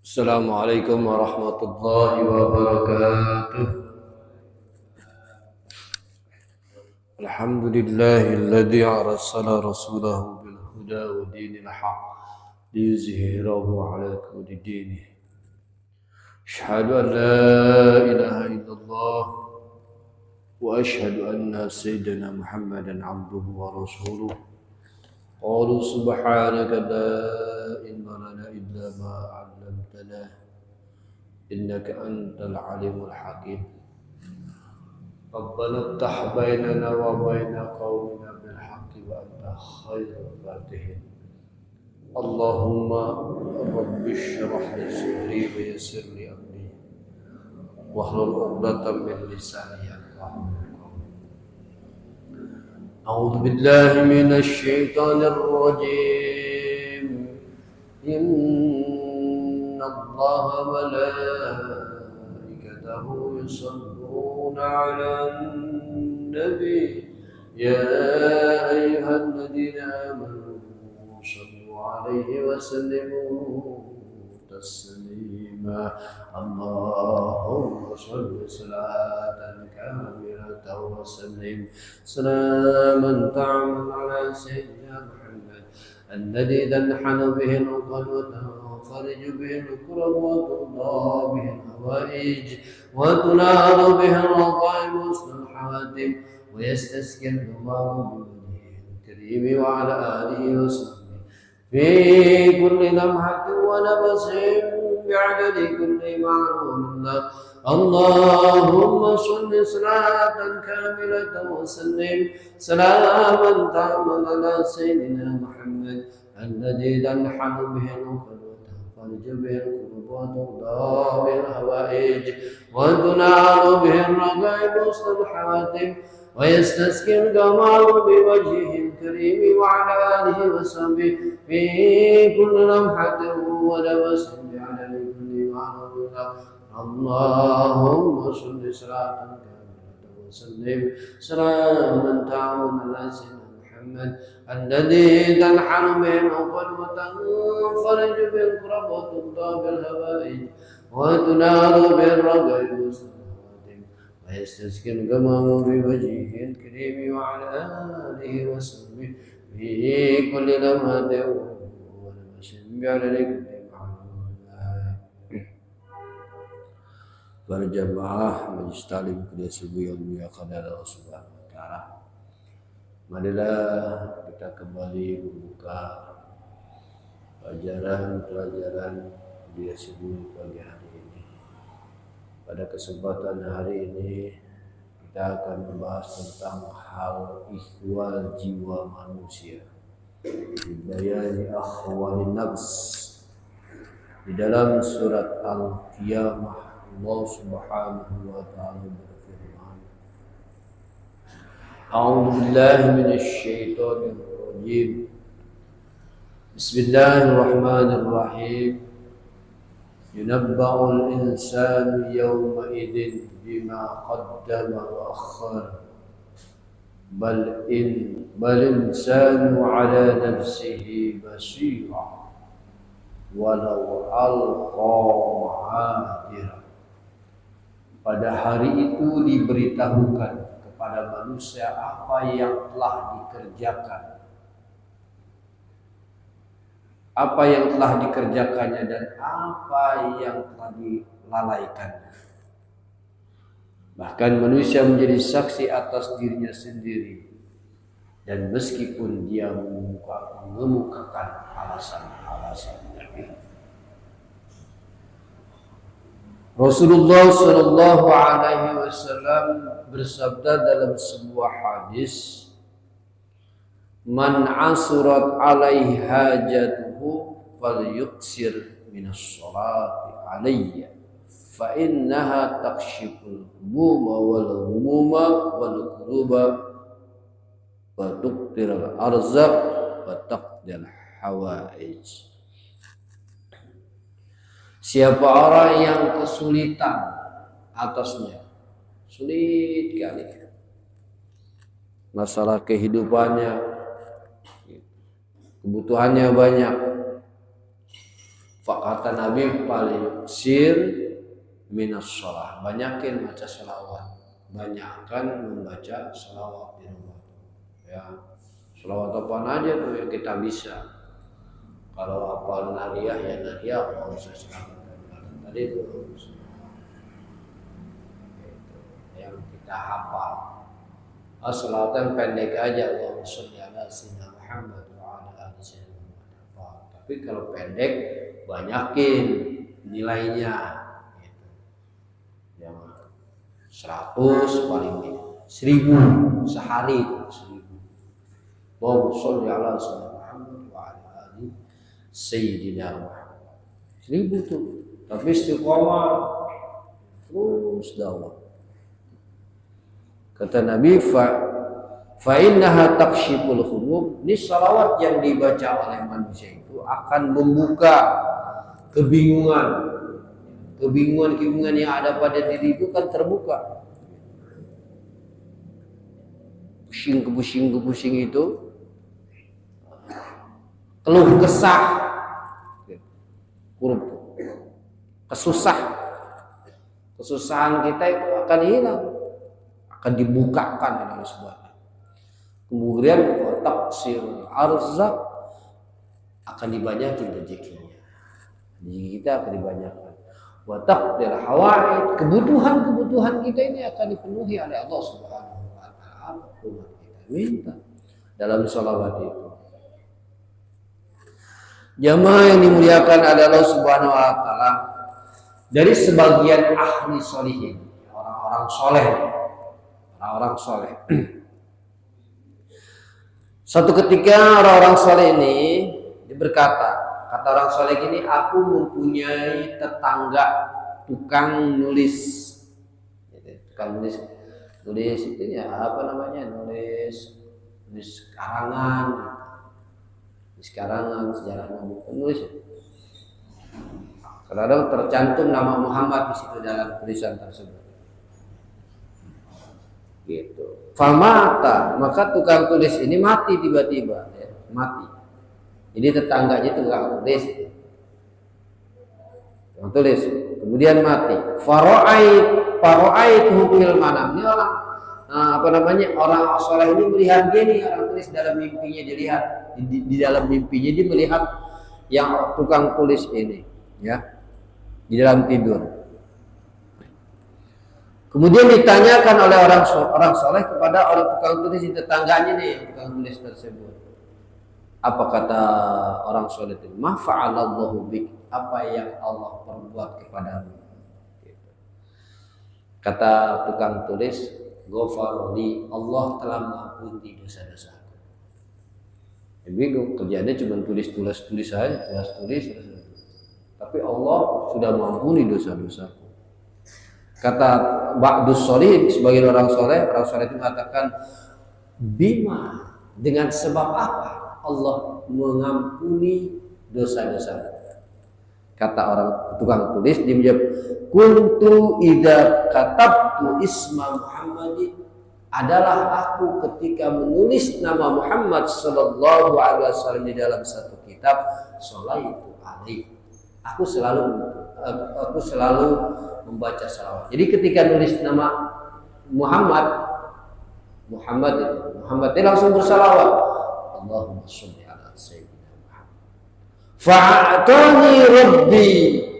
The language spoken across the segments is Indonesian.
Assalamualaikum warahmatullahi wabarakatuh. Alhamdulillahilladzi arsala rasulahu bil huda wa dinil haqq liyuzhirahu ala kulli din. Asyhadu an la ilaha illallah wa asyhadu anna sayyidina Muhammadan abduhu wa rasuluh. Qalu subhanaka la ilma lana illa ma 'allamtana innaka antal alimul hakim. ربنا افتح بيننا وبين قومنا بالحق وأنت خير الفاتحين اللهم رب اشرح لي صدري ويسر لي أمري واحلل عقدة من لساني يفقهوا قولي أعوذ بالله من الشيطان الرجيم إن الله ملائكته يصلون على النبي يا أيها الذين آمنوا صلوا عليه وسلموا تسليما اللهم صل صلاة كاملة وسلم سلاما تعم على سيدنا محمد الذي تنحل به العقد وتنفرج به الكرب وترضى به الهوائج وتنال به الرغائب وحسن الحواتم ويستسقي الله بوجهه الكريم وعلى آله وصحبه في كل لمحة ونفس بعدد كل معلوم له اللهم صل صلاة كاملة وسلم سلاما تاما على سيدنا محمد الذي تنحل به العقد وتنفرج به الكرب وترضى به الهوائج وتنال به الرغائب وحسن الحواتم ويستسقي الجمال بوجهه الكريم وعلى آله وصحبه في كل لمحة ونفس بعدد كل معلوم له اللهم صل صلاة كاملة وسلم سلاما تاما على سيدنا محمد الذي تنحل به العقد وتنفرج به الكرب وترضى بالهوائج وتنال به الرغائب ويستسقي الغمام بوجهه الكريم وعلى آله وصحبه في كل لمحة ونفس بعدد كل معلوم berjamaah majlis taklim kuliah subuh yang dimuliakan oleh Allah Subhanahu wa taala. Marilah kita kembali membuka pelajaran kuliah subuh pagi hari ini. Pada kesempatan hari ini kita akan membahas tentang hal ihwal jiwa manusia. Bayani akhwalin nafs. Di dalam surat Al-Qiyamah Allah Subhanahu wa taala berfirman A'udzu billahi minasy syaithanir rajim Bismillahirrahmanirrahim Yunabba'ul insanu yawma idzin bima qaddama wa akhkhara bal insanu ala nafsihi basira walau alqa ma'adira. Pada hari itu diberitahukan kepada manusia apa yang telah dikerjakan, apa yang telah dikerjakannya dan apa yang telah dilalaikannya. Bahkan manusia menjadi saksi atas dirinya sendiri, dan meskipun dia mengemukakan alasan-alasannya. Rasulullah Shallallahu Alaihi Wasallam bersabda dalam sebuah hadis, "Man asurat alaihi hajatuhu falyuksir minas sholati alayya, fa innaha takshiful humuma wal humuma wal kuruba wa tuqtirul arzaq wa taqdil hawaij." Siapa orang yang kesulitan atasnya, sulit kali masalah kehidupannya, kebutuhannya banyak, Fakata Nabi paling sir minas sholat, banyakin baca sholawat, banyakkan membaca sholawat di rumah. Ya, sholawat apaan aja tuh yang kita bisa. Kalau hafal nariyah ya nariyah, kalau saya tadi itu yang kita hafal. Sholawat yang pendek aja, Allahumma sholli ala sayyidina Muhammad wa ala ali sayyidina Muhammad. Tapi kalau pendek banyakin nilainya gitu. Yang 100 paling nih 1000 sehari itu 1000. Allahumma sholli ala sayyidina Muhammad wa ala ali sayyidina Muhammad. 1000 tuh. Tapi istiqomah terus dakwah. Kata Nabi fa innaha takshiful humum. Ini salawat yang dibaca oleh manusia itu akan membuka kebingungan yang ada pada diri itu kan terbuka. Pusing itu, keluh kesah, kesusahan kita itu akan hilang, akan dibukakan oleh Allah Subhanahu. Kemudian taksir arzak, akan dibanyakin rezekinya. Rezeki kita akan dibanyakan. Wa taqdir hawaid, kebutuhan kita ini akan dipenuhi oleh Allah Subhanahu wa taala. Apapun kita minta dalam sholawat itu. Jamaah yang dimuliakan oleh Allah Subhanahu wa taala, dari sebagian ahli sholihin, orang-orang soleh. Suatu ketika orang-orang soleh ini kata orang soleh ini, aku mempunyai tetangga tukang nulis itu ya apa namanya, nulis karangan sejarah Nabi, penulis. Kadang-kadang tercantum nama Muhammad di situ dalam tulisan tersebut. Gitu. Famata, maka tukang tulis ini mati tiba-tiba, ya, mati. Jadi tetangganya tukang tulis, kemudian mati. Faro'ait fil manam. Ini orang orang soleh ini melihat dia nih, orang tulis dalam mimpinya dilihat. Di dalam mimpinya dia melihat yang tukang tulis ini, ya, di dalam tidur. Kemudian ditanyakan oleh orang soleh kepada orang tukang tulis di tetangganya nih, tukang tulis tersebut. Apa kata orang soleh itu? Ma fa'alallahu bik, apa yang Allah perbuat kepadamu? Kata tukang tulis, ghafarli, Allah telah mengampuni dosa-dosaku. Bingung, kerjanya cuma tulis saja, tulis. Tapi Allah sudah mengampuni dosa-dosaku. Kata ba'dus sholihin, sebagian orang soleh itu mengatakan, bima, dengan sebab apa Allah mengampuni dosa-dosa. Kata orang tukang tulis, dia menjawab, kuntu idza katabtu isma Muhammadin, adalah aku ketika menulis nama Muhammad sallallahu alaihi wasallam di dalam satu kitab, sholaitu alaihi, aku selalu membaca salawat. Jadi ketika nulis nama Muhammad dia langsung bersalawat. Allahumma sholli ala sayyidina Muhammad. Fa'atani Rabbi,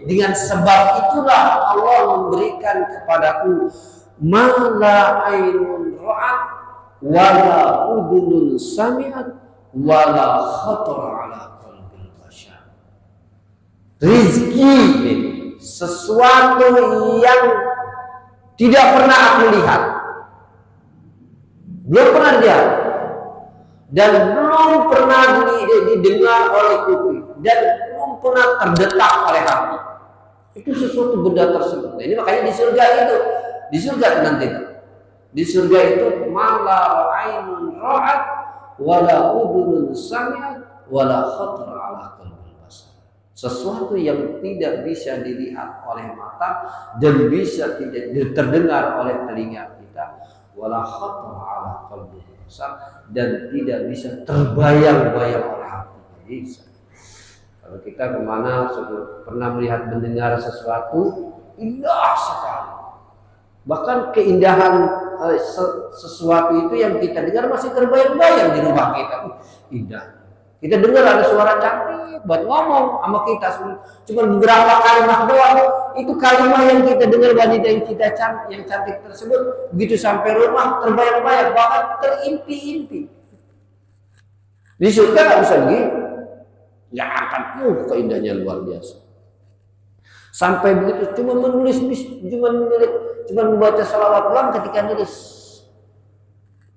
dengan sebab itulah Allah memberikan kepadaku ma la ainun ra'at wa la udhunun sami'at wa la khatara ala qalbil bashar. Rizki, sesuatu yang tidak pernah aku lihat, belum pernah lihat, dan belum pernah didengar oleh kuping, dan belum pernah terdetak oleh hati. Itu sesuatu benda tersebut. Ini makanya di surga nanti, di surga itu mala ainun ra'at wala udhunun sami'at wala khatara ala qalbil basar. Sesuatu yang tidak bisa dilihat oleh mata dan bisa tidak terdengar oleh telinga kita, wala khatara ala qalbil basar, dan tidak bisa terbayang-bayang oleh hati. Bisa. Kalau kita kemana pernah melihat mendengar sesuatu indah sekali. Bahkan keindahan sesuatu itu yang kita dengar masih terbayang-bayang di rumah kita. Indah. Kita dengar ada suara cantik buat ngomong sama kita, cuma beberapa kalimat doang. Itu kalimat yang kita dengar wanita yang cantik tersebut, begitu sampai rumah terbayang-bayang, bahkan terimpi-impi. Di surga nggak bisa begitu. Ya akan keindahnya luar biasa. Sampai begitu cuma membaca salawat doang ketika nulis.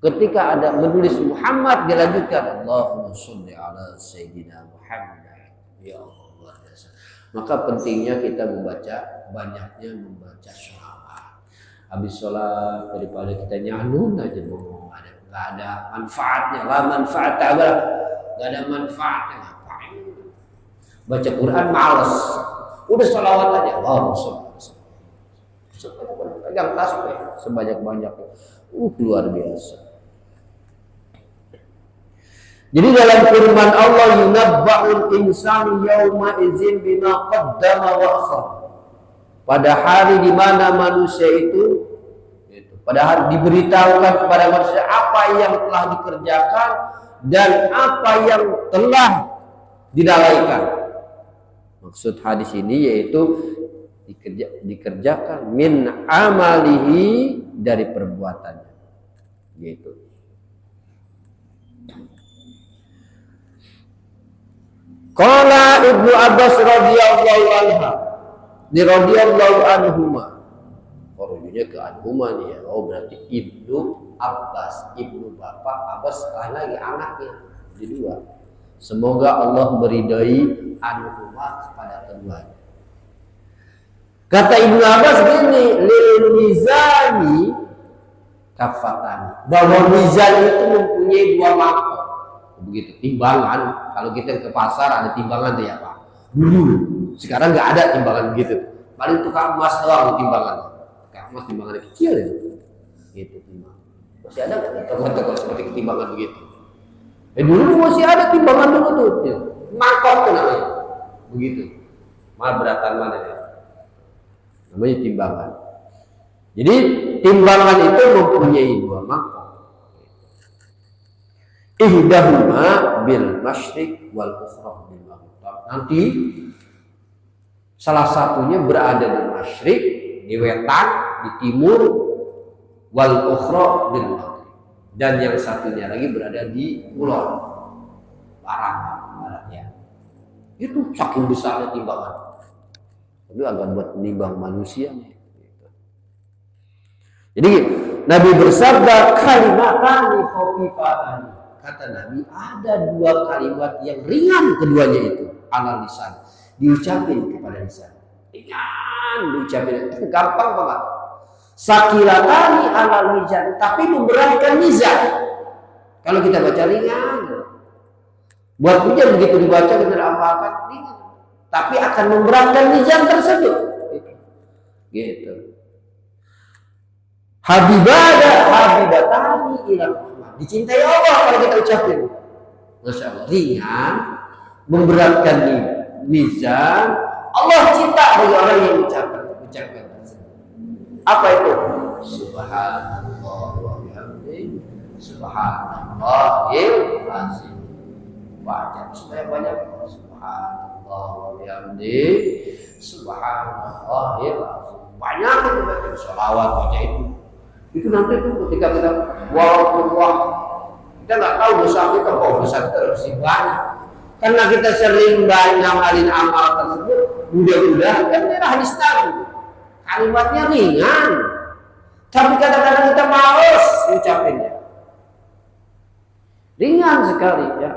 Ketika ada menulis Muhammad, dilanjutkan Allahumma sholli ala sayyidina Muhammad. Ya Allah, maka pentingnya kita banyaknya membaca sholawat. Habis sholat daripada kita nyanun aja ngomong, nggak ada manfaatnya. La manfaat nggak ada manfaatnya. Ngapain? Baca Quran males. Udah sholawat aja. Allahumma sholli. Pegang tasbih sebanyak-banyaknya. Luar biasa. Jadi dalam firman Allah, yunabba'ul insanu yawma idzin bima qaddama wa akhar. Pada hari di mana manusia itu pada hari diberitahukan kepada manusia apa yang telah dikerjakan dan apa yang telah dilalaikan. Maksud hadis ini yaitu dikerjakan min amalihi, dari perbuatannya. Gitu. Qala Ibnu Abbas radhiyallahu anhuma. Orangnya ke anhuma nih ya. Oh berarti Ibnu Abbas, Ibnu Bapak, Abbas lagi anaknya. Jadi dua. Semoga Allah meridai anhuma kepada keduanya. Kata Ibnu Abbas gini, lil mizani kafatan. Bahwa mizan itu mempunyai dua mangkok. Begitu, timbangan. Kalau kita ke pasar ada timbangan tuh ya Pak. Dulu, sekarang nggak ada timbangan begitu. Paling tukang emas doang timbangan. Tukang emas timbangannya kecil ya. Gitu timbangan. Masih ada nggak toko-toko seperti timbangan begitu? Dulu masih ada timbangan dulu tuh. Mangkok tuh namanya. Begitu. Mal beratan mana ya? Namanya timbangan. Jadi timbangan itu mempunyai dua mangkok. Ihdahuma bil masyriq wal ukhra bil maghrib. Nanti salah satunya berada di masyriq, di wetan, di timur, wal ukhra bil maghrib. Dan yang satunya lagi berada di kulon, baratnya. Itu saking besarnya timbangan. Itu agak buat menimbang manusia nih. Jadi Nabi bersabda kalimatani khafifatani. Kata Nabi ada dua kalimat yang ringan keduanya itu ala lisan, diucapin kepada lisan. Ringan diucapin, gampang banget. Sakilatani ala mizan, tapi memberatkan mizan. Kalau kita baca ringan, buat hujan begitu dibaca kita amalkan ringan, tapi akan memberatkan mizan tersebut. Gitu. Habibatani ila dicintai Allah kalau kita ucapin. Masya Allah, ringan, memberatkan mizan. Allah cinta bagi orang yang ucapkan. Apa itu? Subhanallah wa bihamdihi, subhanallahil azim. Baca supaya banyak. Subhanallah wa bihamdihi, subhanallahil azim. Banyak itu baca sholawat, baca itu. Itu nanti tuh ketika kita walaupun kita nggak tahu dosa kita kok besar terus banyak, karena kita sering banyak ngamalin amal tersebut. Mudah-mudahan kan ini hadis Nabi, kalimatnya ringan, tapi kadang-kadang kita males ucapinnya. Ringan sekali ya.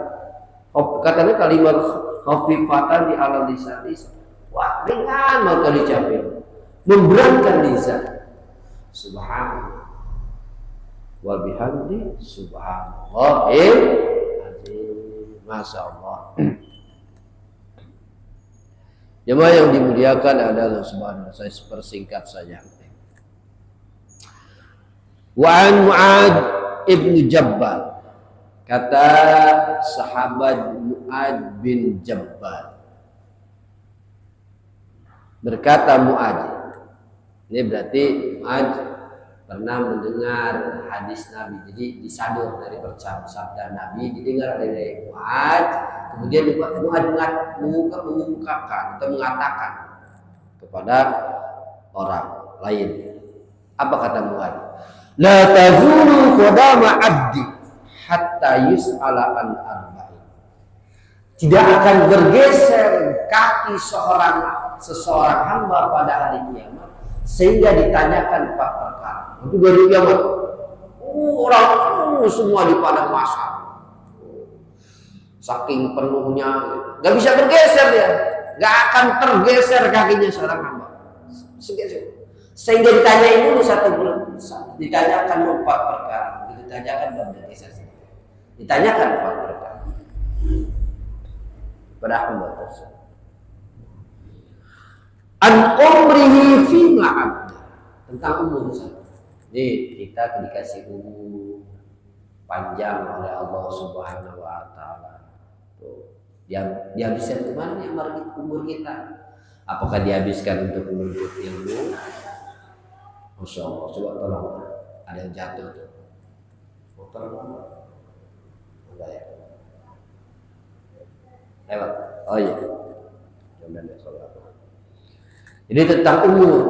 Katanya kalimat khafifatan di ala lisan. Wah ringan mau diucapin, memberatkan lisan. Subhanallah wa bihamdi subhanallahil azim. Masya Allah. Jemaah yang dimuliakan adalah subhanallah. Saya persingkat saja. Wa an Mu'ad ibn Jabbal, kata sahabat Mu'ad bin Jabbal, Berkata Mu'adz, ini berarti Mu'adz pernah mendengar hadis Nabi, jadi disadur dari sabda Nabi, didengar dari Mu'adz, kemudian Mu'adz mengungkapkan atau mengatakan kepada orang lain. Apa kata Mu'adz? La tazulu qadama 'abdi hatta yus'ala an arba'in. Tidak akan bergeser kaki seseorang hamba pada hari kiamat sehingga ditanyakan 4 perkara. Itu dari kiamat. Orang semua di padang mahsyar. Saking penuhnya, nggak bisa bergeser dia, nggak akan tergeser kakinya seorang hamba. Sehingga ditanyain dulu ditanyakan 4 perkara. Ditanyakan belum bergeser. Ditanyakan 4 perkara pada hamba tersebut. An umrihi fima abda, tentang umur saya. Jadi kita dikasih umur panjang oleh Allah Subhanahu wa taala. Tuh, dihabiskan kemana ya umur kita? Apakah dihabiskan untuk menuntut ilmu? Masya Allah, coba tolong, ada yang jatuh tuh. Tolong. Enggak ya? Lewat. Oh iya. Jadi tentang umur,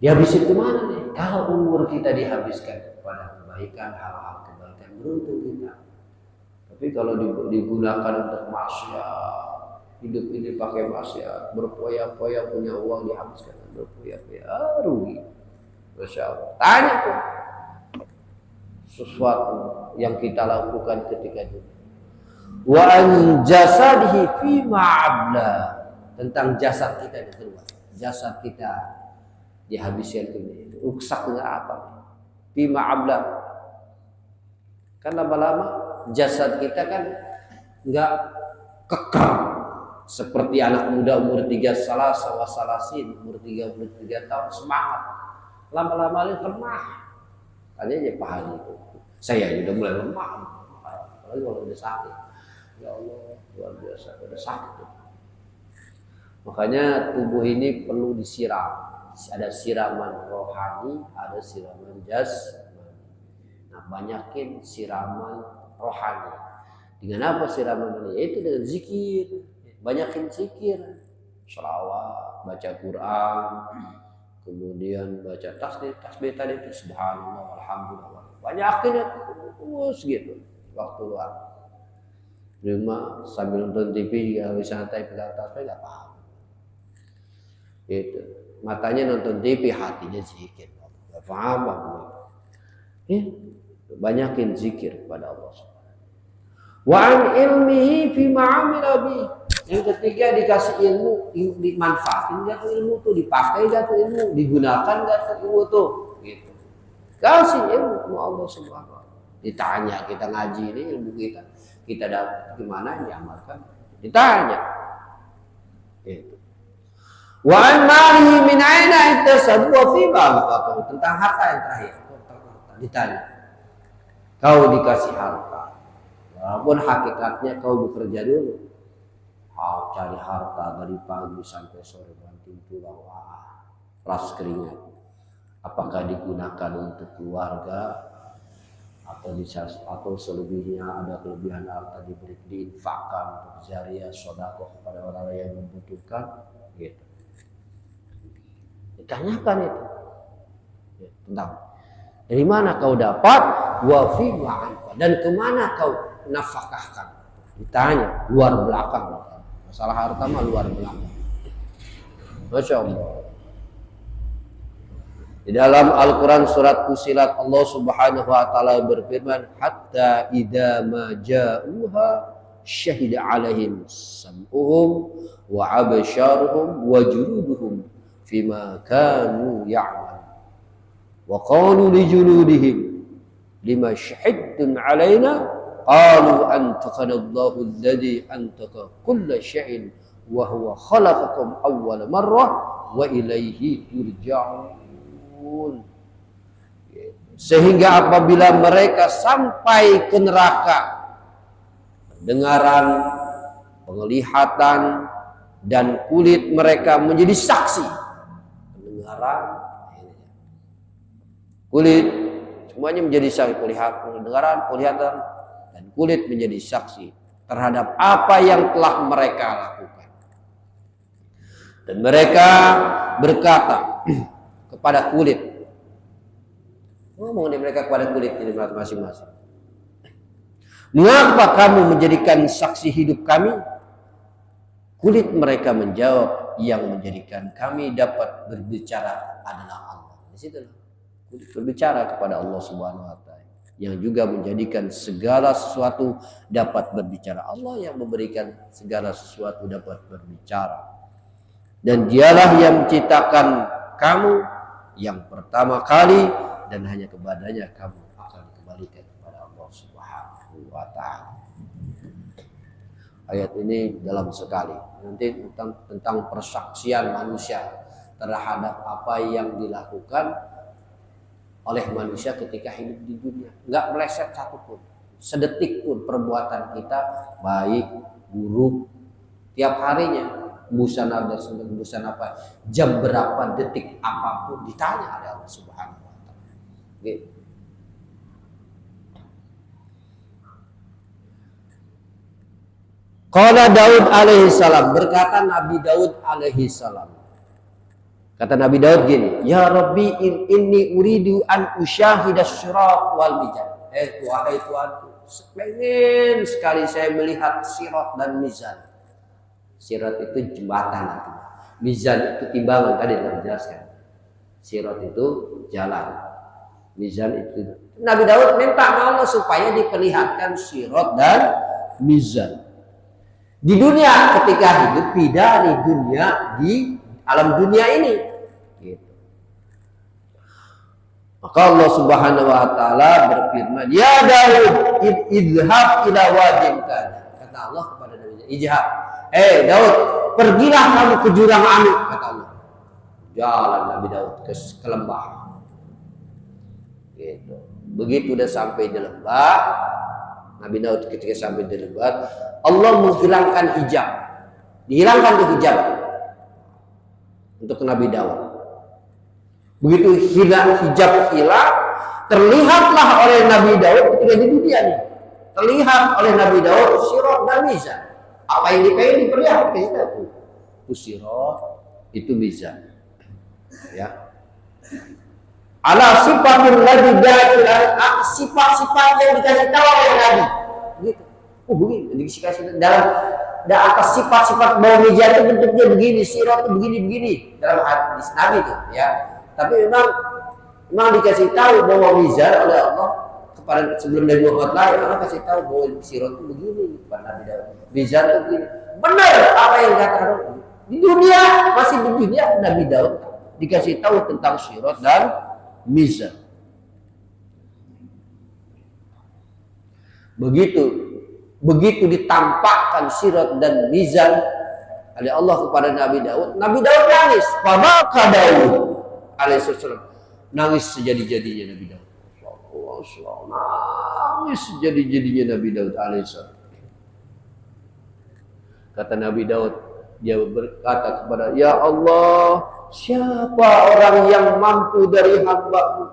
dihabisin kemana nih? Kalau umur kita dihabiskan kepada kebaikan, hal-hal kebaikan, beruntung kita. Tapi kalau digunakan untuk maksiat, hidup ini pakai maksiat, berpoya-poya punya uang dihabiskan berpoya-poya, rugi. Masya Allah. Tanya tuh sesuatu yang kita lakukan ketika itu. Wa an jasadihi fi ma'abla, tentang jasad kita itu, jasad kita dihabiskan ini. Ruksaknya apa? Fi ma'abla. Kan lama-lama jasad kita kan enggak kekal seperti anak muda umur 3 umur 33 tahun semangat. Lama-lama ini lemah. Tanya aja Pak Haji itu. Saya sudah mulai lemah. Apalagi kalau udah sakit. Ya Allah, luar biasa, udah sakit. Makanya tubuh ini perlu disiram. Ada siraman rohani, ada siraman jasmani. Nah, banyakin siraman rohani. Dengan apa siraman rohani? Yaitu dengan zikir. Banyakin zikir, sholawat, baca Quran, kemudian baca tasbih tadi itu subhanallah, alhamdulillah. Banyakin terus gitu waktu luang. Di rumah sambil nonton TV juga bisa santai pegang tasbih nggak paham. Gitu. Matanya nonton TV, hatinya zikir. Nggak paham apa. Banyakin zikir kepada Allah. Wa an ilmihi fi ma'amila bi. Yang ketiga dikasih ilmu, dimanfaatin gak tuh ilmu tuh, dipakai gak tuh ilmu, digunakan gak tuh ilmu tuh, gitu. Kasih ilmu sama Allah Subhanahu wa taala. Ditanya kita ngaji ini ilmu kita dapat gimana diamalkan? Ditanya. Gitu. Wa an malihi min aina iktasab wa fi ma anfaqahu, tentang harta yang terakhir. Ditanya. Kau dikasih harta. Walaupun hakikatnya kau bekerja dulu. Cari harta dari pagi sampai sore banting tulang, ras keringat. Apakah digunakan untuk keluarga atau selebihnya ada kelebihan harta diinfakkan untuk jariah sedekah kepada orang yang membutuhkan, gitu. Ditanyakan itu tentang dari mana kau dapat, wa fi ma'anfa, dan kemana kau nafkahkan. Ditanya luar belakang. Masalah harta mah luar belakang. Masya Allah. Di dalam Al-Quran surat Fussilat Allah Subhanahu wa taala berfirman, hatta idza ma ja'uha syahida 'alaihim sam'uhum wa absharuhum wa juluduhum fima kanu ya'malun. Wa qalu li juludihim lima syahidtum 'alaina qalu antaqana Allahu alladhi antaqa kulla syai'in wa huwa khalaqakum awwala marrah wa ilaihi turja'un. Sehingga apabila mereka sampai ke neraka, pendengaran, penglihatan, dan kulit mereka menjadi saksi. Pendengaran, kulit semuanya menjadi saksi. Pendengaran, penglihatan, dan kulit menjadi saksi terhadap apa yang telah mereka lakukan. Dan mereka berkata kepada kulit, ngomong mereka kepada kulit ini masing-masing, mengapa kamu menjadikan saksi hidup kami? Kulit mereka menjawab, yang menjadikan kami dapat berbicara adalah Allah. Di situ kulit berbicara kepada Allah Subhanahu wa taala, yang juga menjadikan segala sesuatu dapat berbicara. Allah yang memberikan segala sesuatu dapat berbicara. Dan dialah yang menciptakan kamu yang pertama kali, dan hanya kepadanya kamu akan dikembalikan kepada Allah Subhanahu wa taala. Ayat ini dalam sekali, nanti tentang persaksian manusia terhadap apa yang dilakukan oleh manusia ketika hidup di dunia. Enggak meleset satupun, sedetik pun perbuatan kita baik buruk tiap harinya, busana dan busana apa, jam berapa, detik apapun ditanya oleh Allah Subhanahu wa taala. Gitu. Qala Daud alaihi salam, berkata Nabi Daud alaihi salam. Kata Nabi Daud gini, ya Rabbi inni uridu an usyahida sirat wal mizan. Wahai Tuhanku, pengen sekali saya melihat sirat dan mizan. Sirat itu jembatan, mizan itu timbangan, tadi telah dijelaskan. Sirat itu jalan, mizan itu. Nabi Daud minta Allah supaya diperlihatkan sirat dan mizan di dunia ketika hidup, tidak di dunia, di alam dunia ini. Gitu. Maka Allah Subhanahu wa taala berfirman, ya Daud, idhab ila wadin kana. Kata Allah kepada Nabi, idhab, Daud, pergilah kamu ke jurang anu, kata Allah. Jalan Nabi Daud ke lembah. Gitu. Begitu udah sampai di lembah, Nabi Daud ketika sampai di lembah, Allah menghilangkan hijab, dihilangkan tuh hijab untuk Nabi Daud. Begitu hijab hilang, terlihatlah oleh Nabi Daud ketika di dunia ini, terlihat oleh Nabi Daud sirat dan mizan. Apa yang dipengen diperlihatkan itu sirat, itu mizan. Ya. Ala sifatul ladzi da'a, sifat-sifat yang dikasih tahu oleh Nabi. Gitu. Begini, dikasih dalam atas sifat-sifat bahwa mizan itu bentuknya begini, sirat itu begini dalam hadis Nabi itu, ya. Tapi memang dikasih tahu bahwa mizan oleh Allah kepada sebelum Nabi Muhammad lahir, Allah kasih tahu bahwa sirat itu begini kepada Nabi Daud. Mizan itu begini. Benar apa yang dikatakan di dunia, masih di dunia Nabi Daud dikasih tahu tentang sirat dan mizan. Begitu ditampakkan sirat dan mizan oleh Allah kepada Nabi Daud nangis. Fabaka Daud alaihissalam, nangis sejadi-jadinya Nabi Daud. Nangis sejadi-jadinya Nabi Daud alaihissalam. Kata Nabi Daud, dia berkata kepada, ya Allah, siapa orang yang mampu dari hamba-Mu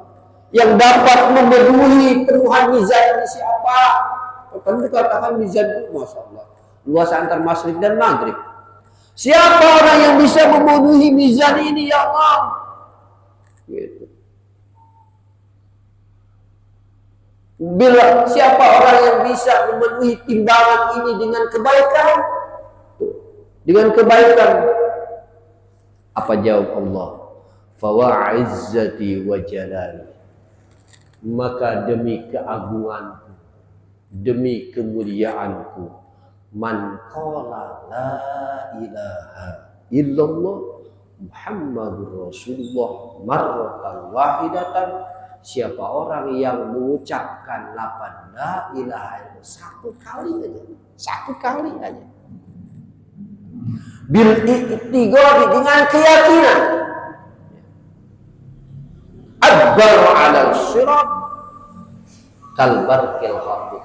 yang dapat memenuhi keluhan mizan ini? Siapa? Kan dikatakan mizan itu, masya Allah, luas antar masyrik dan maghrib. Siapa orang yang bisa memenuhi mizan ini, ya Allah? Gitu. Bila siapa orang yang bisa memenuhi timbangan ini dengan kebaikan, apa jawab Allah? Fawa'izzati wa jalali, maka demi keagunganku, demi kemuliaanku, man qala la ilaha illallah Muhammadur Rasulullah marratan wahidatan, siapa orang yang mengucapkan lafaz la ilaha illallah satu kali aja, bil i'tiqadi, dengan keyakinan, adbar 'alal sirat kal barqil habib,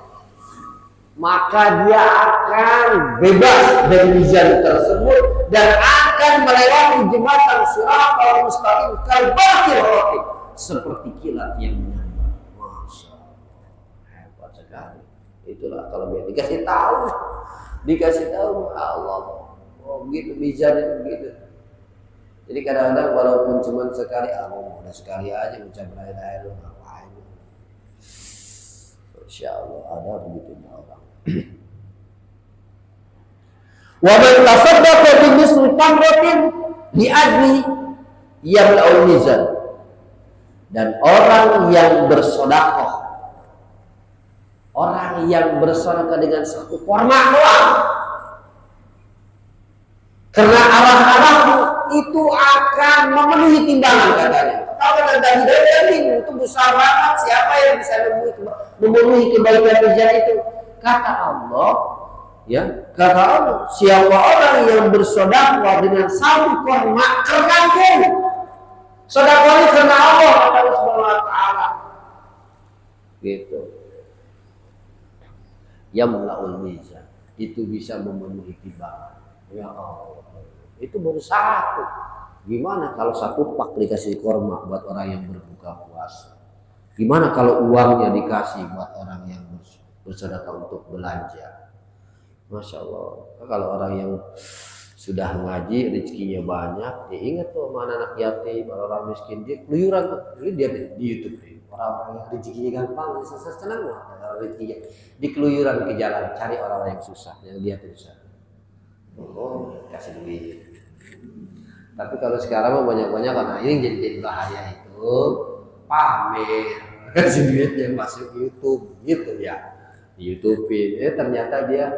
maka dia akan bebas dari mizan tersebut dan akan melewati jembatan Shiratal Mustaqim kalbarqil raqib, seperti kilat yang menyambar. Masya Allah, hebat sekali. Itulah kalau dia dikasih tahu Allah, oh begitu mizan itu begitu. Jadi kadang-kadang walaupun cuma sekali, udah sekali aja ucap la ilaha illallah, ngapain? Insya Allah ada begitunya orang. Wa man tasaddaqa bi misli tamratin li ajli yamla'ul mizan. Dan orang yang bersedekah dengan satu kurma doang, karena arah-arahmu itu akan memenuhi timbangan katanya. Kalau tadi itu besar banget, siapa yang bisa memenuhi kebaikan mizan itu? Kata Allah, siapa orang yang bersedekah dengan satu kurma karena aku, sedekahnya karena Allah Subhanahu wa taala. Gitu. Yamla'ul mizan, itu bisa memenuhi timbangan. Ya Allah, itu baru satu. Gimana kalau satu pak dikasih kurma buat orang yang berbuka puasa? Gimana kalau uangnya dikasih buat orang yang bersedekah untuk belanja? Masya Allah. Kalau orang yang sudah ngaji, rezekinya banyak, dia ingat tuh mana anak yatim, orang miskin, dia keluyuran tuh. Dia di YouTube nih. Orang-orang yang rezekinya gampang, senang rezekinya. Di keluyuran ke jalan, cari orang-orang yang susah, yang dia susah. Oh, kasih duit. Tapi kalau sekarang banyak-banyak karena ini jadi bahaya itu pamer, kasih duit yang masuk YouTube gitu ya, di YouTube-in. Ternyata dia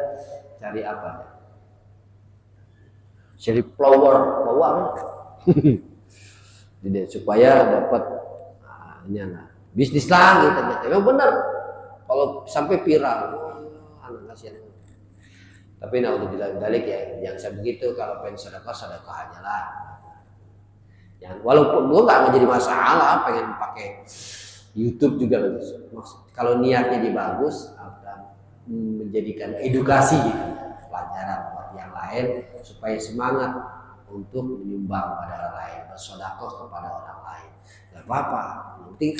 cari apa? Cari flower, supaya dapat bisnis lagi ternyata. Memang benar. Kalau sampai viral, anak kasihan. Tapi naudzubillah dzalik ya, yang begitu kalau pengen sedekah aja lah. Walaupun gue nggak menjadi masalah, pengen pakai YouTube juga kalau niatnya bagus, akan menjadikan edukasi gitu, pelajaran buat yang lain supaya semangat untuk menyumbang pada orang lain, bersedekah kepada orang lain. Gak apa-apa, nanti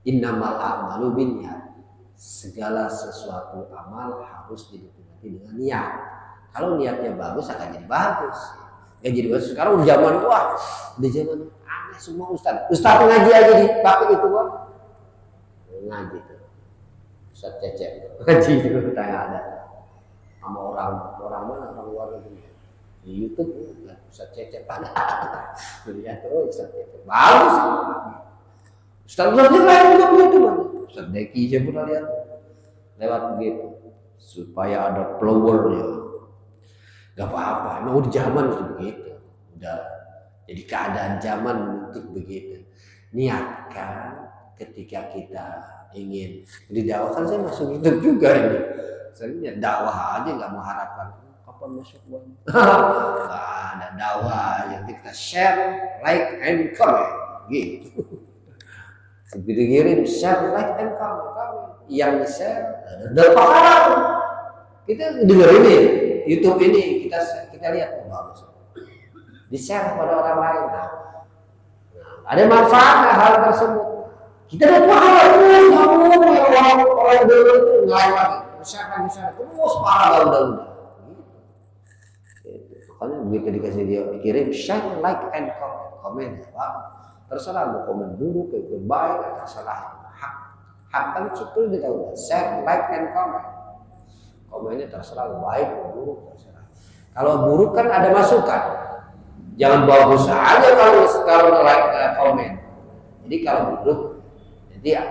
innamal a'malu binniyat. Segala sesuatu amal harus didukung dengan niat. Kalau niatnya bagus akan jadi bagus. Ya jadi bagus. Sekarang udah zaman aneh semua ustaz ngaji aja dipakai itu ngaji tuh. Ustaz Cecep ngaji itu tanya ada sama orang mana, orang luar negeri di YouTube Ustaz Cecep ada. Lihat Ustaz Cecep bagus. Ustaz lain juga begitu Ustaz Deki aja pernah lihat lewat begitu supaya ada flowernya. Gak apa-apa, emang udah zaman begitu, udah jadi keadaan zaman untuk begitu. Niatkan ketika kita ingin didakwakan, saya masuk YouTube juga ini. Saya dakwah aja nggak mau harapan kapan masuk uang. Nggak ada dakwah, yang kita share, like and comment gitu. Begitu kirim share, like and comment, yang di share ada pahala. Kita dengar ini YouTube ini kita lihat bagus, di share kepada orang lain. Nah, ada manfaat hal tersebut. Kita dapat pahala terus, orang dulu itu nggak lagi, share terus pahala udah. Makanya begitu dikasih dia dikirim share, like and comment, terserah mau komen buruk, komen baik, terserah. Hak kan itu kita udah share, like and comment. Komennya terserah baik atau buruk terserah. Kalau buruk kan ada masukan. Jangan bagus aja kalau like komen. Jadi kalau buruk, jadi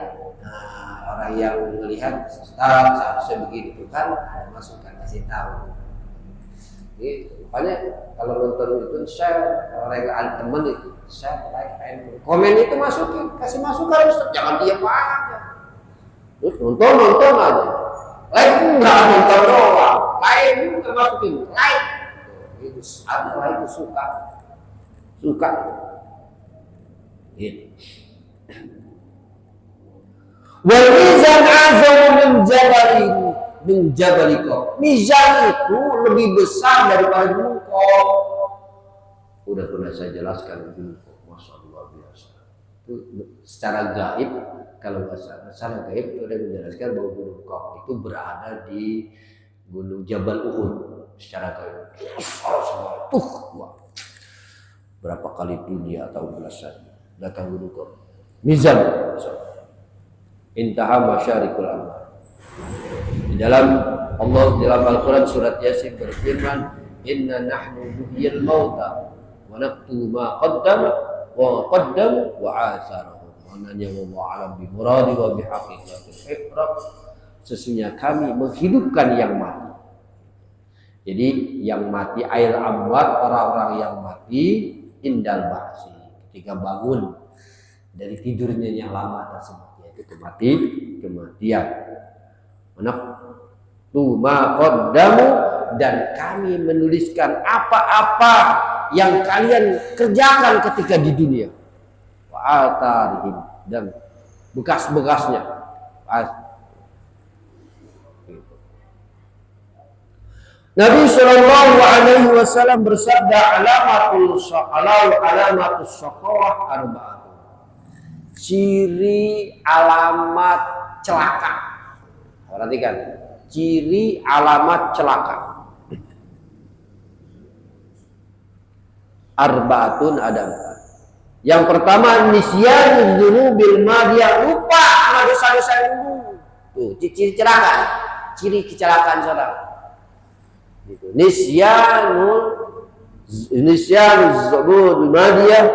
orang yang melihat seharusnya begitu kan ada masukan, kasih tahu. Gitu. Makanya kalau nonton itu share, orang yang ada teman itu share, like, and komen itu masukin, kasih masukan, jangan diam aja. Terus nonton aja. Like enggak nonton doang, like juga masukin like. Itu ada like itu suka. Gitu. Wal mizan azamu min jabaliko. Mizan itu lebih besar daripada gunung Qaf. Udah pernah saya jelaskan gunung Qaf, masya Allah biasa. Itu secara gaib, kalau secara gaib itu ada menjelaskan bahwa gunung Qaf itu berada di gunung Jabal Uhud secara gaib. Berapa kali dunia atau belasan datang gunung Qaf. Mizan. Intaha masyarikul anwar. Di dalam Al-Quran surat Yasin berfirman, Inna nahnu nuhyil mauta wa naktubu ma qaddamu wa atharahum wa nanyamu alam bi muradi wa bi haqiqatil iqrab. Sesungguhnya kami menghidupkan yang mati. Jadi yang mati ail amwat, orang-orang yang mati indal ba'si, ketika bangun dari tidurnya yang lama tersebut, yaitu kematian. Ma qaddamu, dan kami menuliskan apa-apa yang kalian kerjakan ketika di dunia. Wa atarihim, dan bekas-bekasnya. Nabi Shallallahu Alaihi Wasallam bersabda, alamatus shaqawah arba'ah. Ciri alamat celaka. Perhatikan, ciri alamat celaka. Arba'atun, ada 4. Yang pertama, nisyanuz dzunubil madiyah, lupa sama dosa-dosa yang dulu. Tuh, ciri celaka, ciri kecelakaan saudara. Gitu. Nisyanuz dzunubil madiyah,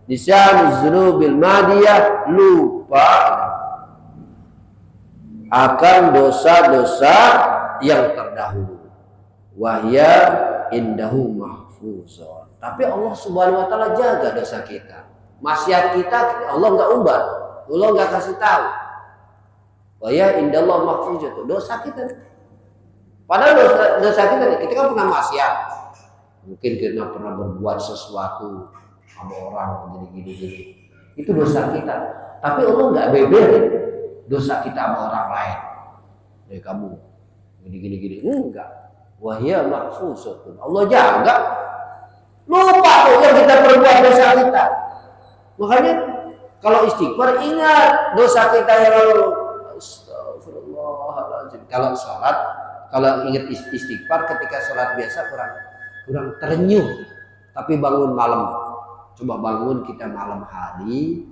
nisyanuz dzunubil madiyah, lupa akan dosa-dosa yang terdahulu. Wahya indahu mahfuzun. Tapi Allah Subhanahu wa taala jaga dosa kita. Maksiat kita Allah enggak ubah. Allah enggak kasih tahu. Wahya indallah mahfuzun. Dosa kita. Padahal dosa kita kan pernah maksiat. Mungkin kita pernah berbuat sesuatu sama orang gini. Itu dosa kita. Tapi Allah enggak beberin dosa kita sama orang lain. Kamu gini. Enggak. Wahya mahfuzun. Allah jaga. Lupa tuh yang kita perbuat dosa kita. Makanya kalau istighfar ingat dosa kita yang lalu. Astagfirullahaladzim. Kalau sholat, kalau ingat istighfar ketika sholat biasa kurang terenyuh. Tapi bangun malam. Coba bangun kita malam hari.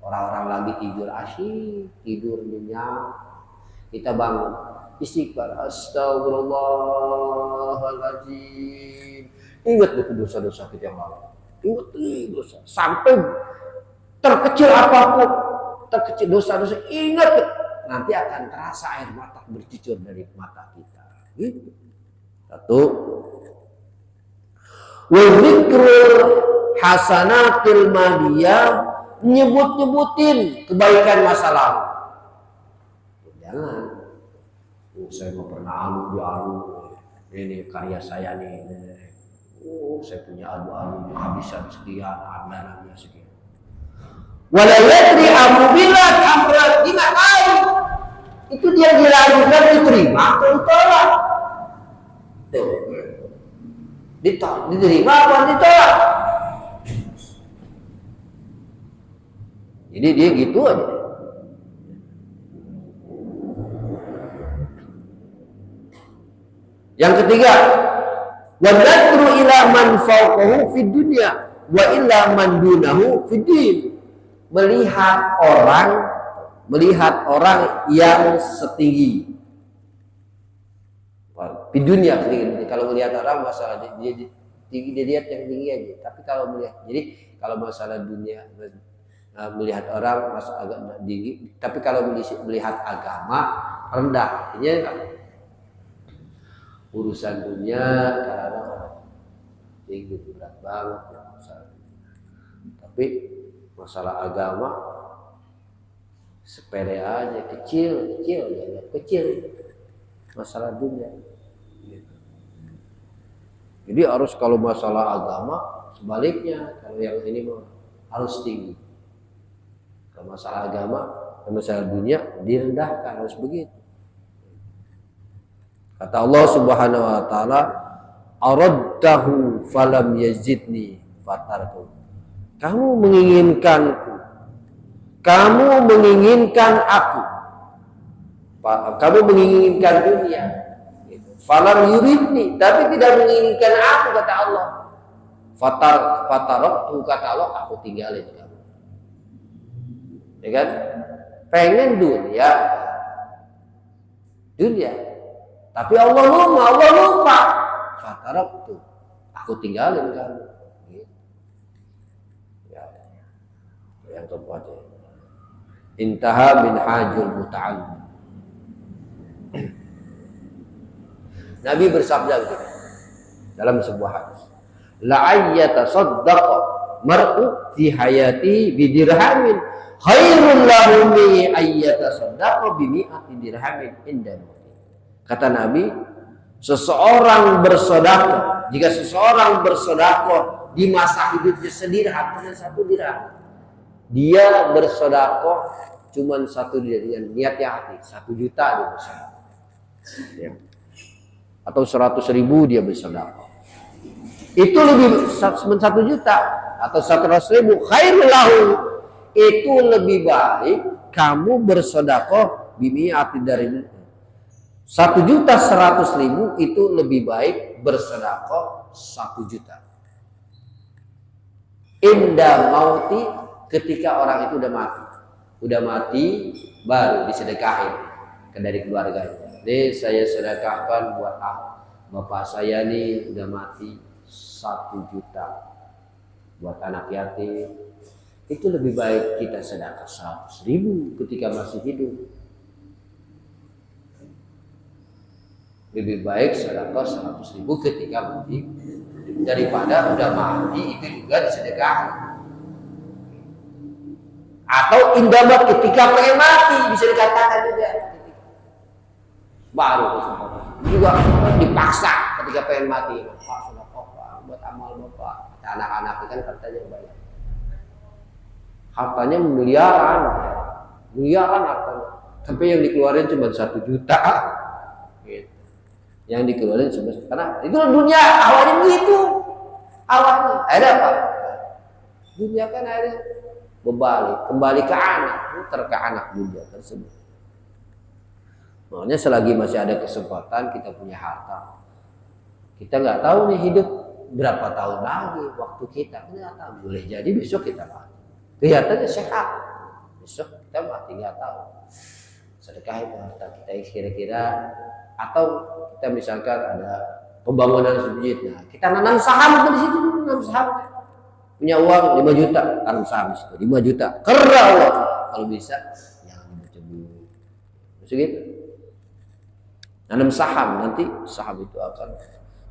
Orang-orang lagi tidur asyik, tidur nyenyak. Kita bangun, istighfar, astagfirullahaladzim. Ingat itu dosa-dosa kita yang lalu. Ingat dosa. Sampai terkecil apapun, terkecil dosa-dosa, ingat. Nanti akan terasa air mata bercucur dari mata kita. Gitu. 1. Wa dzikrul hasanatil madiyah, nyebut-nyebutin kebaikan masa lalu. Jangan. Saya mau pernah alu. Ini karya saya nih. Saya punya alu kehabisan sekian, anggarannya sekian. Wala yadri amubilat amrat, dia nggak tahu. Itu dia dilakukan diterima atau ditolak. Diterima apa ditolak? Jadi dia gitu aja. Yang ketiga, wa nadru ila man fawqahu fid dunya wa illa man dunahu fid din. Melihat orang yang setinggi. Di dunia, kalau melihat orang masalah dia tinggi, dia lihat yang tinggi aja. Tapi kalau melihat, jadi kalau masalah dunia melihat orang agak tinggi, tapi kalau melihat agama rendah. Artinya urusan dunia kadang-kadang tinggi, berat banget ya masalah. Tapi masalah agama sepele aja, kecil masalah dunia. Jadi harus kalau masalah agama sebaliknya, kalau yang ini harus tinggi. Kalau masalah agama masalah dunia direndahkan, harus begitu. Kata Allah Subhanahu wa taala, araddahu falam yazidni fatarku. Kamu menginginkanku, kamu menginginkan aku, kamu menginginkan dunia, falam yuridni, tapi tidak menginginkan aku, kata Allah. Fataroktu, kata Allah, aku tinggalin kamu. Ya kan? Pengen dunia, tapi Allah lupa. Fataroktu, aku tinggalin kamu. Ya, yang keempat, intaha min hajul muta'allim. Nabi bersabda gitu, dalam sebuah hadis, la ayyata saddaqa mar'u fi hayati bidirhamin khairun lahu min ayyata saddaqa bi mi'ati dirhamin inda mauti. Kata Nabi, seseorang bersedekah, jika seseorang bersedekah di masa hidupnya sedirham, hanya 1 dirham, dia bersedekah cuma 1 dirham, niatnya hati 1 juta dia bersedekah, ya. Atau 100.000 dia bersedekah, itu lebih 1 juta atau 100.000 khairul lahu, itu lebih baik kamu bersedekah bimi'ati dari 1.100.000, itu lebih baik bersedekah 1 juta. Inda mauti, ketika orang itu udah mati baru disedekahin dari keluarganya. Ini saya sedekahkan buat bapak saya nih udah mati 1 juta buat anak yatim. Itu lebih baik kita sedekah 100.000 ketika masih hidup. Lebih baik sedekah 100.000 ketika mati daripada udah mati itu juga disedekahin. Atau indamat ketika pengen mati, bisa dikatakan juga. Baru juga dipaksa ketika pengen mati. Pak, sedekah buat amal bapak. Anak-anak kan hartanya banyak. Hartanya miliaran hartanya. Sampai yang dikeluarin cuma 1 juta. Gitu. Yang dikeluarin cuma, karena itu dunia awalnya begitu. Awalnya ada apa? Dunia kan ada kembali ke anak, muter ke anak dunia tersebut. Makanya selagi masih ada kesempatan kita punya harta, kita nggak tahu nih hidup berapa tahun lagi, waktu kita nggak tahu. Boleh jadi besok kita mati, kelihatannya sehat, besok kita mati nggak tahu. Sedekahin harta kita kira-kira, atau kita misalkan ada pembangunan masjid, nah kita nanam saham di situ, nanam saham. Punya uang 5 juta, tanam saham di situ 5 juta. Karena Allah, kalau bisa jangan dicebur. Begitu. Nanam saham, nanti saham itu akan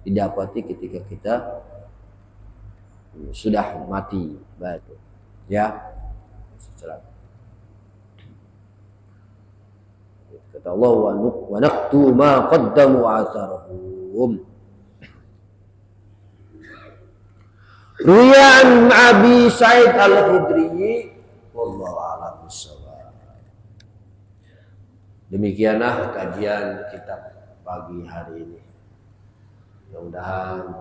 didapati ketika kita sudah mati, betul. Ya. Kata Allah, wa naqtu ma qaddamu atharhum. Ruyan Abi Sa'id Al-Khudri, wallahu a'lam bishawab. Demikianlah kajian kitab pagi hari ini. Mudah-mudahan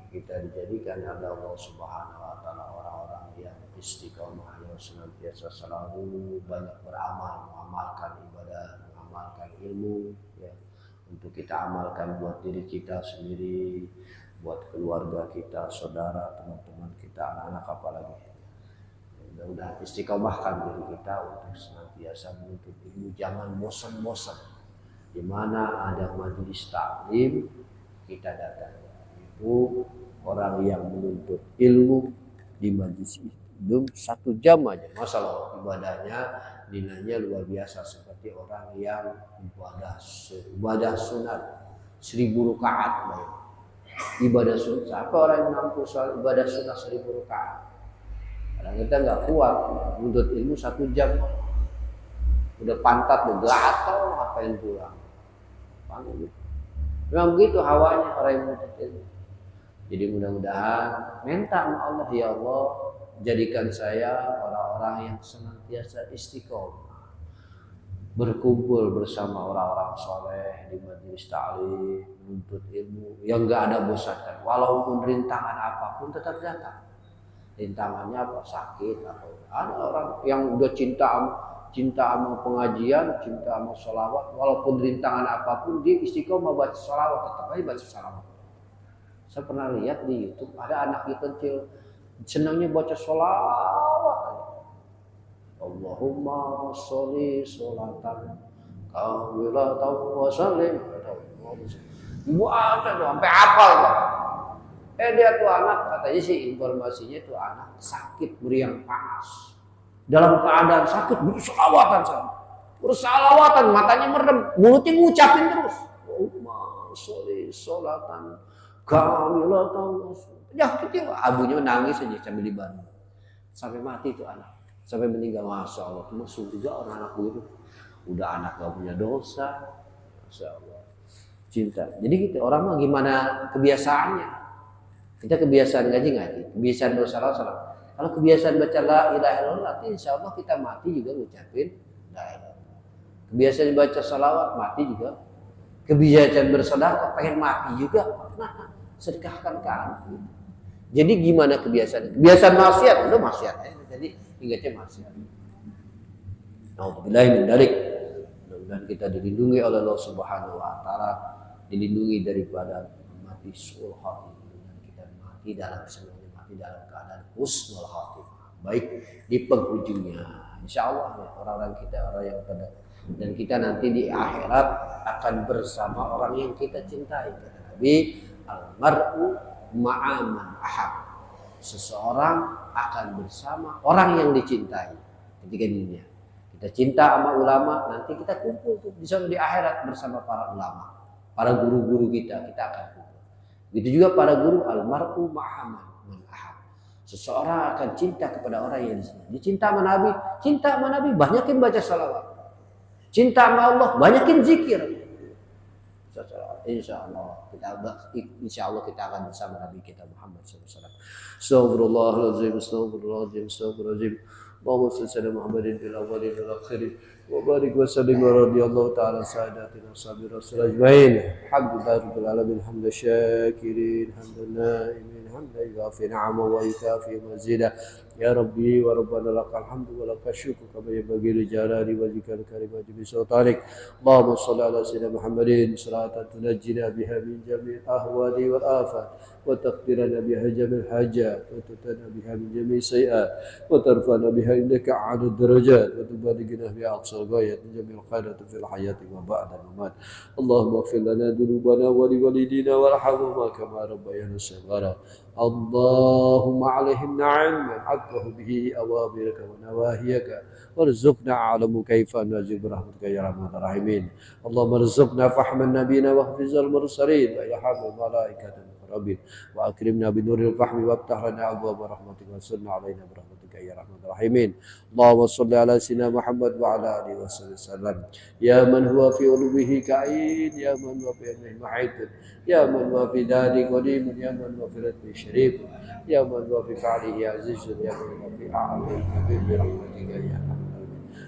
kita dijadikan oleh Allah Subhanahu wa taala orang-orang yang istiqomah, yang senantiasa selalu banyak beramal, mengamalkan ibadah, mengamalkan ilmu, ya, untuk kita amalkan buat diri kita sendiri, buat keluarga kita, saudara, teman-teman kita, anak-anak apalagi. Mudah-mudahan istiqomahkan diri kita untuk senantiasa menuntut ilmu, jangan bosan-bosan. Di mana ada majelis taklim kita datang. Itu orang yang menuntut ilmu di majelis itu 1 jam aja, masalah ibadahnya nilainya luar biasa, seperti orang yang ibadah sunat 1000 rakaat. Ibadah sunat, apa orang yang mampu soal ibadah sunat 1000 rakaat? Kadang kita nggak kuat menuntut ilmu 1 jam, udah pantat gatal, ngapain pulang? Memang begitu hawanya orang yang menuntut ilmu. Jadi mudah-mudahan minta sama Allah, ya Allah, jadikan saya orang-orang yang senantiasa istiqomah, berkumpul bersama orang-orang soleh di majelis ta'lim, menuntut ilmu yang gak ada bosankan, walaupun rintangan apapun tetap datang. Rintangannya apa? Sakit atau ada orang yang udah cinta sama pengajian, cinta sama sholawat, walaupun rintangan apapun dia istiqomah baca sholawat, tetap aja baca sholawat. Saya pernah lihat di YouTube ada anak kecil senangnya baca sholawat. Allahumma sholli sholatan kamilatan wa sallim. Buat itu sampai hafal. Dia tuh anak, katanya sih informasinya tuh anak sakit meriang panas. Dalam keadaan sakit bersalawatan, matanya merem, mulutnya ngucapin terus. Allahumma sholli sholatan kamilatan. Ya kecil, abunya nangis aja sambil dibantu. Sampai mati tuh anak, sampai meninggal. Masya Allah, masuk juga orang anak begitu. Udah anak gak punya dosa, Masya Allah. Cinta. Jadi gitu, orang mah gimana kebiasaannya. Kita kebiasaan ngaji, kebiasaan bersalah. Kalau kebiasaan baca la ilaha illallah, nanti insya Allah kita mati juga ngucapin la ilaha illallah. Kebiasaan baca salawat, mati juga. Kebiasaan bersedekah, pengen mati juga. Nah, sedekahkan kan. Jadi gimana kebiasaan? Kebiasaan maksiat, udah maksiat aja. Jadi ingatnya maksiat. Nauzubillahi min dzalik. Mudah-mudahan kita dilindungi oleh Allah Subhanahu wa taala, dilindungi daripada mati sul khatimah. Mati dalam keadaan husnul khatimah, baik di penghujungnya. Insya Allah orang-orang kita orang yang pada dan kita nanti di akhirat akan bersama orang yang kita cintai. Kata Nabi, al-mar'u ma'aman ahab. Seseorang akan bersama orang yang dicintai ketika dunia. Kita cinta sama ulama, nanti kita kumpul tuh di sana di akhirat bersama para ulama, para guru-guru kita akan kumpul. Begitu juga para guru, almar'u ma'aman ahab. Seseorang akan cinta kepada orang yang dicinta sama Nabi. Cinta sama Nabi, banyakin baca salawat. Cinta sama Allah, banyakin zikir. Insya Allah kita akan bersama Nabi kita Muhammad SAW. Astagfirullahaladzim, astagfirullahaladzim. Allahumma salli ala Muhammadin fil awwalin wal akhirin wa barik wa sallim wa radiyallahu ta'ala sa'adatina sahabi rasul ajmain. Alhamdulillah rabbil alamin, hamdan syakirin, hamdan naimin, hamdan yuafi ni'ama wa yukafi mazida. Ya Rabbi wa Rabbana lakal hamdu wa lakal syukru kama yanbaghi li jalali wajhikal karim wa jami sultanik. Allahumma salli ala sayyidina Muhammadin salatan tunajjina biha min jami'il ahwali wal afat wa taqdirana biha jami'il hajat wa tutana biha min jami'is sayiat wa tarfa'na biha indaka 'ala darajat wa tubalighna biha aqsal ghayat min jami'il khairat fil hayati wa ba'da al-mamat. Allahumma ighfir lana dhunubana wa li walidina warhamhuma kama rabbayana shaghara. Allahumma 'alaihim na'am abdahu bihi awabiraka wa nawahiyaka warzuqna 'alamu kaifa najib rahmatika ya arhamar rahimin. Allahumma rzuqna fahman nabiyina wa hafizal mursalin wa ilhamul malaikatil muqarrabin wa akrimna binuril fahmi waftah lana abwaaba rahmatika wa sunna 'alaina bi rahmatika ya arhamar rahimin. Allahumma shalli ala sayyidina Muhammad wa ala alihi wasallam. Ya man huwa fi ulubihi ka'in, ya man huwa fi ilmihi muhit, ya man huwa fi dari qadim, ya man huwa fi ladhi syarif, ya man huwa fi fa'lihi aziz, ya man huwa fi a'li kabir bi rahmatika ya arhamar.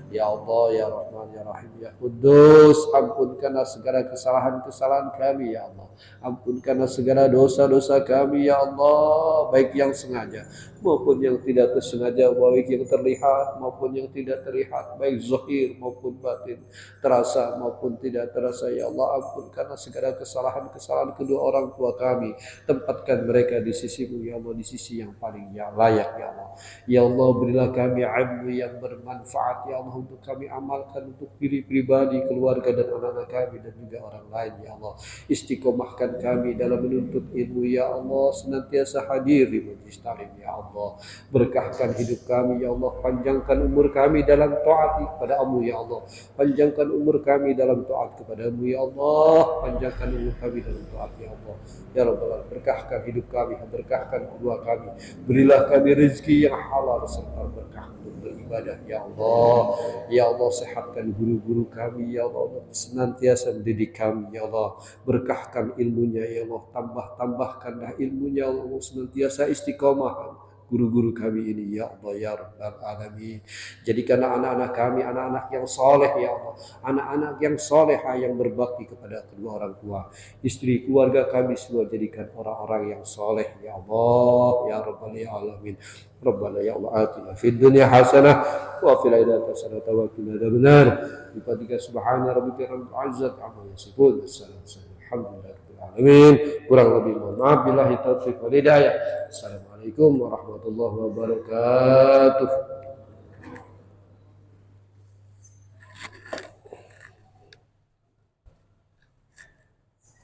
Ya Allah, ya Rahman, ya Rahim, ya Kudus, ampunkanlah segala kesalahan-kesalahan kami, ya Allah. Ampunkanlah segala dosa-dosa kami, ya Allah, baik yang sengaja maupun yang tidak tersengaja, baik yang terlihat maupun yang tidak terlihat, baik zahir maupun batin, terasa maupun tidak terasa, ya Allah. Ampunkanlah segala kesalahan-kesalahan kedua orang tua kami, tempatkan mereka di sisimu, ya Allah, di sisi yang paling layak, ya Allah. Ya Allah, berilah kami ilmu yang bermanfaat, ya Allah, untuk kami amalkan untuk diri pribadi, keluarga dan anak-anak kami dan juga orang lain, ya Allah. Istiqomahkan kami dalam menuntut ilmu, ya Allah, senantiasa hadir di majlis taklim, ya Allah. Berkahkan hidup kami, ya Allah. Panjangkan umur kami dalam taat kepada-Mu, ya Allah. Panjangkan umur kami dalam taat kepada-Mu, ya Allah. Panjangkan umur kami dalam taat, ya Allah. Ya Rabbal Alamin, berkahkan hidup kami, berkahkan kedua kami. Berilah kami rezeki yang halal serta berkah untuk beribadah, ya Allah. Ya Allah, sehatkan guru-guru kami, ya Allah, untuk senantiasa mendidik kami, ya Allah. Berkahkan ilmunya, ya Allah. Tambahkanlah ilmunya, ya Allah, senantiasa istiqomah guru-guru kami ini ya Allah ya Rabbal Alamin. Jadikan anak-anak kami anak-anak yang soleh ya Allah, anak-anak yang soleha yang berbakti kepada kedua orang tua, istri keluarga kami semua jadikan orang-orang yang soleh ya Allah ya Rabbal Alamin. Rabbana ya Allah atina fid dunya hasanah wa fil akhirati hasanah wa qina adzabannar. Bi subhana rabbika rabbil izzati amma yasifun. Alhamdulillah. Amin. Kurang lebih mohon maaf. Billahi taufiq wal hidayah. Assalamualaikum warahmatullahi wabarakatuh.